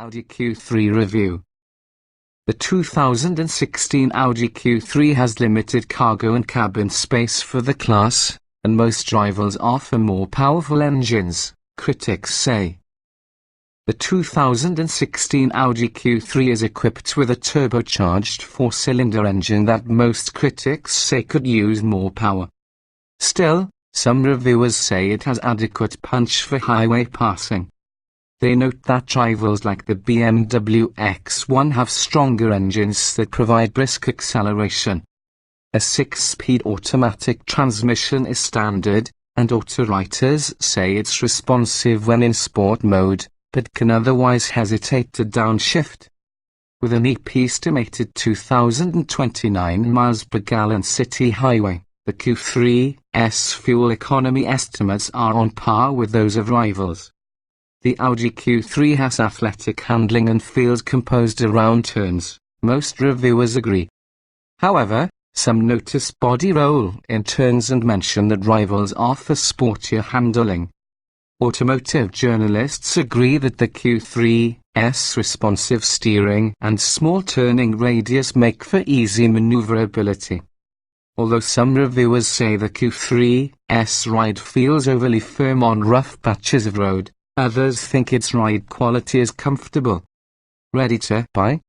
Audi Q3 review. The 2016 Audi Q3 has limited cargo and cabin space for the class, and most rivals offer more powerful engines, critics say. The 2016 Audi Q3 is equipped with a turbocharged four-cylinder engine that most critics say could use more power. Still, some reviewers say it has adequate punch for highway passing. They note that rivals like the BMW X1 have stronger engines that provide brisk acceleration. A 6-speed automatic transmission is standard, and auto-writers say it's responsive when in sport mode, but can otherwise hesitate to downshift. With an estimated 2,029 miles per gallon city highway, the Q3's fuel economy estimates are on par with those of rivals. The Audi Q3 has athletic handling and feels composed around turns, most reviewers agree. However, some notice body roll in turns and mention that rivals offer sportier handling. Automotive journalists agree that the Q3's responsive steering and small turning radius make for easy maneuverability. Although some reviewers say the Q3's ride feels overly firm on rough patches of road, others think its ride quality is comfortable. Ready to buy?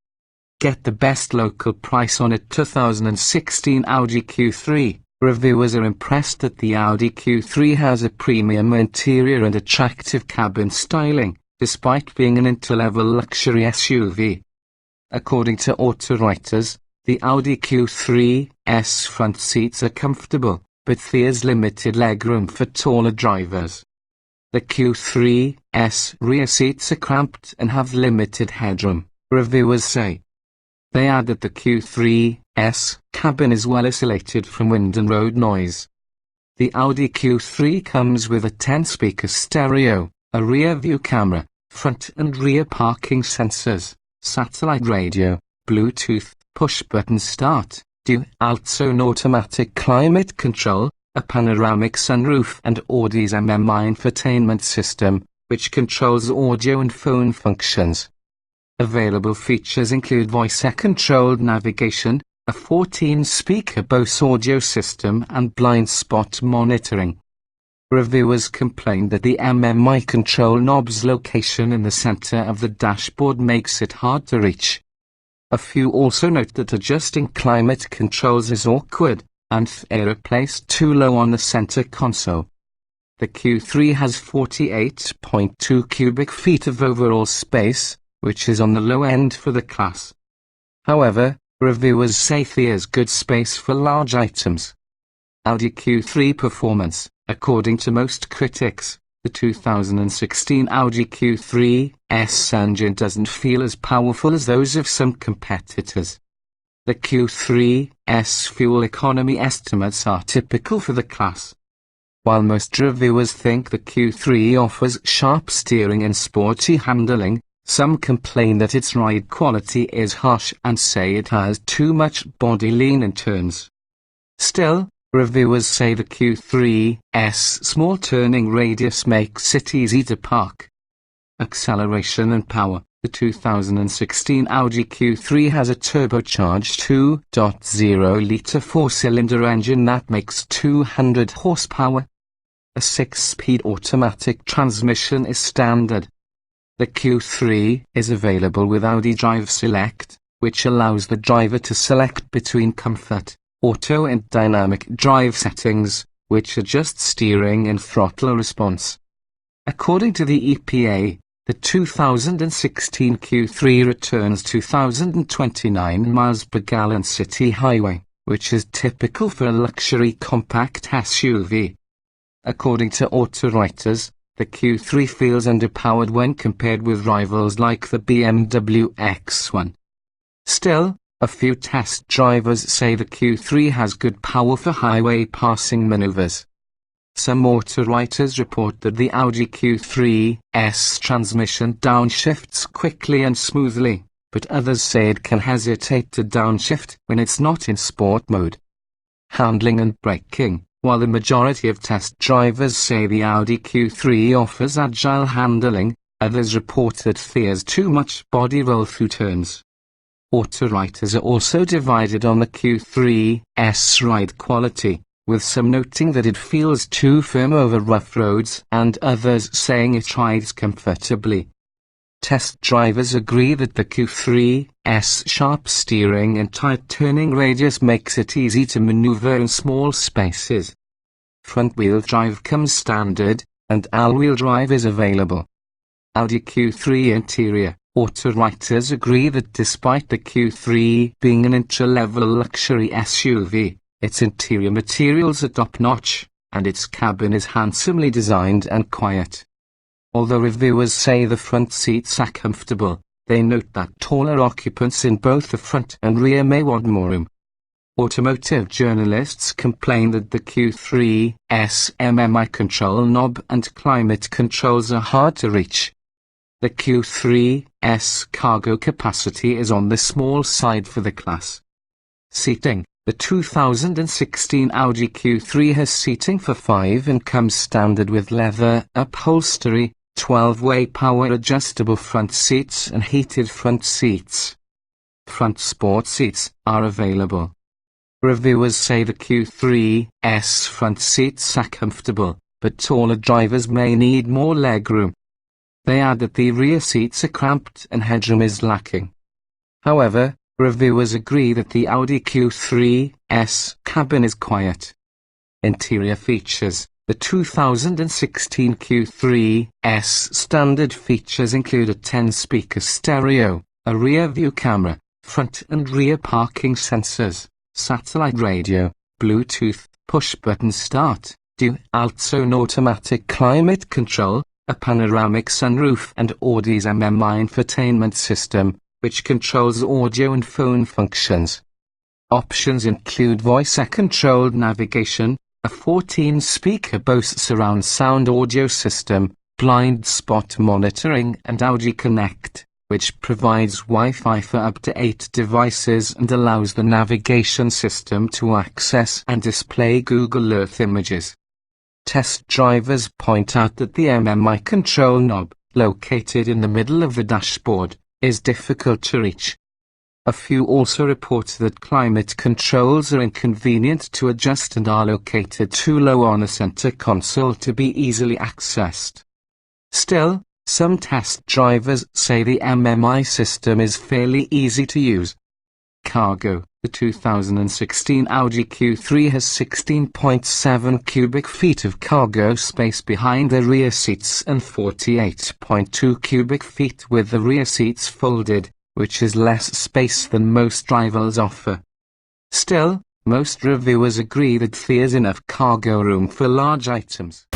Get the best local price on a 2016 Audi Q3. Reviewers are impressed that the Audi Q3 has a premium interior and attractive cabin styling, despite being an entry-level luxury SUV. According to auto-writers, the Audi Q3's front seats are comfortable, but there's limited legroom for taller drivers. The Q3's rear seats are cramped and have limited headroom, reviewers say. They add that the Q3's cabin is well isolated from wind and road noise. The Audi Q3 comes with a 10-speaker stereo, a rear-view camera, front and rear parking sensors, satellite radio, Bluetooth, push-button start, dual-zone automatic climate control, a panoramic sunroof and Audi's infotainment system, which controls audio and phone functions. Available features include voice-controlled navigation, a 14-speaker Bose audio system and blind spot monitoring. Reviewers complained that the MMI control knob's location in the center of the dashboard makes it hard to reach. A few also note that adjusting climate controls is awkward, and air are placed too low on the center console. The Q3 has 48.2 cubic feet of overall space, which is on the low end for the class. However, reviewers say there's good space for large items. Audi Q3 performance. According to most critics, the 2016 Audi Q3's engine doesn't feel as powerful as those of some competitors. The Q3's fuel economy estimates are typical for the class. While most reviewers think the Q3 offers sharp steering and sporty handling, some complain that its ride quality is harsh and say it has too much body lean in turns. Still, reviewers say the Q3's small turning radius makes it easy to park. Acceleration and power. The 2016 Audi Q3 has a turbocharged 2.0-litre four-cylinder engine that makes 200 horsepower. A 6-speed automatic transmission is standard. The Q3 is available with Audi Drive Select, which allows the driver to select between comfort, auto and dynamic drive settings, which adjust steering and throttle response. According to the EPA, the 2016 Q3 returns 2,029 miles per gallon city highway, which is typical for a luxury compact SUV. According to auto-writers, the Q3 feels underpowered when compared with rivals like the BMW X1. Still, a few test drivers say the Q3 has good power for highway passing maneuvers. Some auto-writers report that the Audi Q3's transmission downshifts quickly and smoothly, but others say it can hesitate to downshift when it's not in sport mode. Handling and braking. While the majority of test drivers say the Audi Q3 offers agile handling, Others report that there's too much body roll through turns. Auto writers are also divided on the Q3's ride quality, with some noting that it feels too firm over rough roads and others saying it rides comfortably. Test drivers agree that the Q3's sharp steering and tight turning radius makes it easy to maneuver in small spaces. Front-wheel drive comes standard, and all-wheel drive is available. Audi Q3 interior. Auto writers agree that despite the Q3 being an entry-level luxury SUV, its interior materials are top-notch, and its cabin is handsomely designed and quiet. Although reviewers say the front seats are comfortable, they note that taller occupants in both the front and rear may want more room. Automotive journalists complain that the Q3's MMI control knob and climate controls are hard to reach. The Q3's cargo capacity is on the small side for the class. Seating. The 2016 Audi Q3 has seating for 5 and comes standard with leather upholstery, 12-way power adjustable front seats and heated front seats. Front sport seats are available. Reviewers say the Q3's front seats are comfortable, but taller drivers may need more legroom. They add that the rear seats are cramped and headroom is lacking. However, reviewers agree that the Audi Q3's cabin is quiet. Interior features. The 2016 Q3's standard features include a 10-speaker stereo, a rear-view camera, front and rear parking sensors, satellite radio, Bluetooth, push-button start, dual-zone automatic climate control, a panoramic sunroof and Audi's MMI infotainment system, which controls audio and phone functions. Options include voice-controlled navigation, a 14-speaker Bose surround sound audio system, blind spot monitoring and Audi Connect, which provides Wi-Fi for up to 8 devices and allows the navigation system to access and display Google Earth images. Test drivers point out that the MMI control knob, located in the middle of the dashboard, is difficult to reach. A few also report that climate controls are inconvenient to adjust and are located too low on the center console to be easily accessed. Still, some test drivers say the MMI system is fairly easy to use. Cargo. The 2016 Audi Q3 has 16.7 cubic feet of cargo space behind the rear seats and 48.2 cubic feet with the rear seats folded, which is less space than most rivals offer. Still, most reviewers agree that there's enough cargo room for large items.